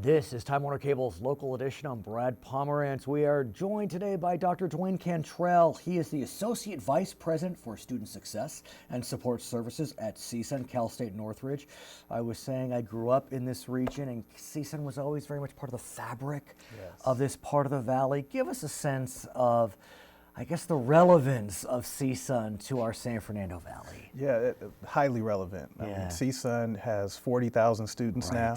This is Time Warner Cable's local edition. I'm Brad Pomerance. We are joined today by Dr. Dwayne Cantrell. He is the Associate Vice President for Student Success and Support Services at CSUN, Cal State Northridge. I was saying I grew up in this region, and CSUN was always very much part of the fabric of this part of the valley. Give us a sense of, I guess, the relevance of CSUN to our San Fernando Valley. Yeah, highly relevant. I mean, CSUN has 40,000 students now.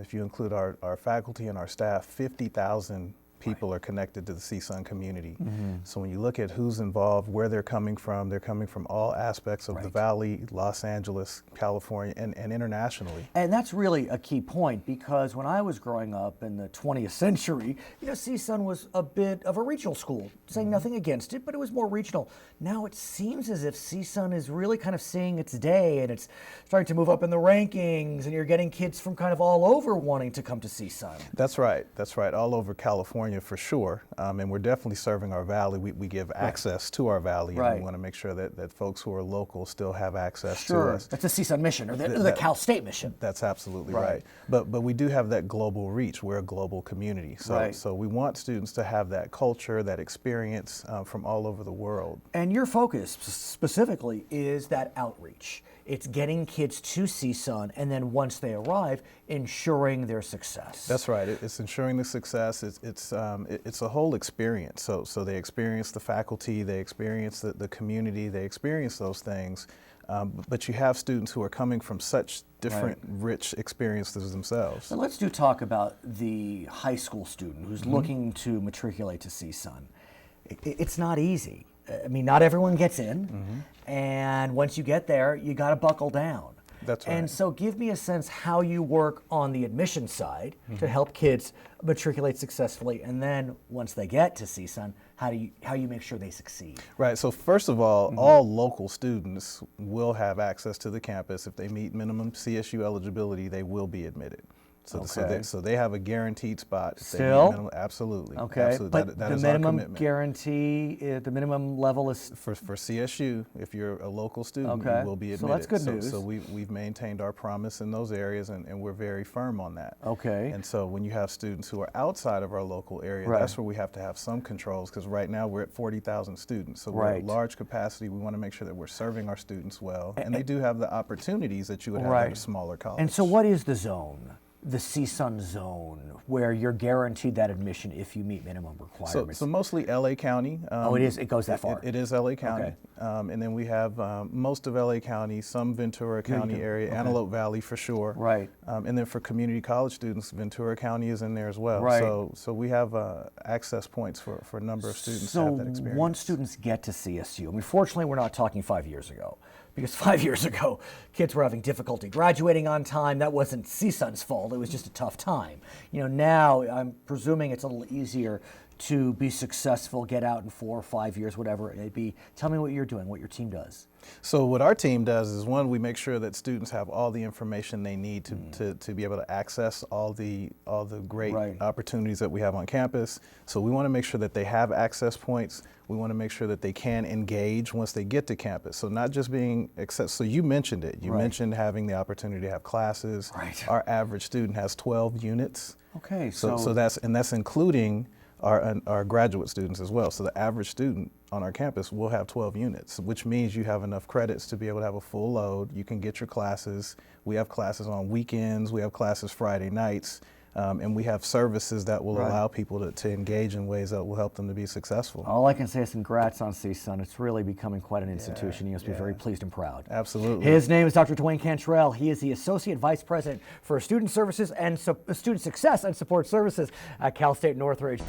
If you include our faculty and our staff, 50,000 people are connected to the CSUN community. So when you look at who's involved, where they're coming from all aspects of the Valley, Los Angeles, California, and internationally. And that's really a key point, because when I was growing up in the 20th century, CSUN was a bit of a regional school, saying nothing against it, but it was more regional. Now it seems as if CSUN is really kind of seeing its day, and it's starting to move up in the rankings, and you're getting kids from kind of all over wanting to come to CSUN. That's right, all over California for sure, and we're definitely serving our valley. We give access to our valley, and we want to make sure that folks who are local still have access to us. That's the CSUN mission, or the Cal State mission. That's absolutely right. But we do have that global reach. We're a global community, so we want students to have that culture, that experience from all over the world. And your focus specifically is that outreach. It's getting kids to CSUN, and then once they arrive, ensuring their success. That's right. It's ensuring the success. It's a whole experience. So they experience the faculty, they experience the community, they experience those things. But you have students who are coming from such different, rich experiences themselves. So let's talk about the high school student who's looking to matriculate to CSUN. It's not easy. I mean, not everyone gets in, and once you get there, you got to buckle down. That's right. And so give me a sense how you work on the admission side to help kids matriculate successfully, and then once they get to CSUN, how you make sure they succeed? Right, so first of all local students will have access to the campus. If they meet minimum CSU eligibility, they will be admitted. So they have a guaranteed spot. Still? Absolutely. Okay, absolutely. But that the is our minimum commitment. guarantee, the minimum level is? For CSU, if you're a local student, you will be admitted. So that's good news. So we've maintained our promise in those areas, and we're very firm on that. Okay. And so when you have students who are outside of our local area, that's where we have to have some controls, because right now we're at 40,000 students. So we're at large capacity. We want to make sure that we're serving our students well, and they do have the opportunities that you would have at a smaller college. And so what is the zone? The CSUN zone, where you're guaranteed that admission if you meet minimum requirements? So mostly LA County. It is? It goes that far? It is LA County. And then we have most of LA County, some Ventura County area, Antelope Valley for sure. Right. And then for community college students, Ventura County is in there as well. Right. So we have access points for a number of students to have that experience. So once students get to CSU, I mean, fortunately we're not talking 5 years ago, because 5 years ago, kids were having difficulty graduating on time. That wasn't CSUN's fault. It was just a tough time. Now I'm presuming it's a little easier to be successful, get out in 4 or 5 years, whatever it may be. Tell me what you're doing, what your team does. So what our team does is, one, we make sure that students have all the information they need to be able to access all the great opportunities that we have on campus. So we want to make sure that they have access points. We want to make sure that they can engage once they get to campus. So not just being so you mentioned it. You mentioned having the opportunity to have classes. Our average student has 12 units. Okay. So that's including our graduate students as well. So the average student on our campus will have 12 units, which means you have enough credits to be able to have a full load. You can get your classes. We have classes on weekends. We have classes Friday nights. And we have services that will allow people to engage in ways that will help them to be successful. All I can say is congrats on CSUN. It's really becoming quite an institution. You must be very pleased and proud. Absolutely. His name is Dr. Dwayne Cantrell. He is the Associate Vice President for Student Services and Student Success and Support Services at Cal State Northridge.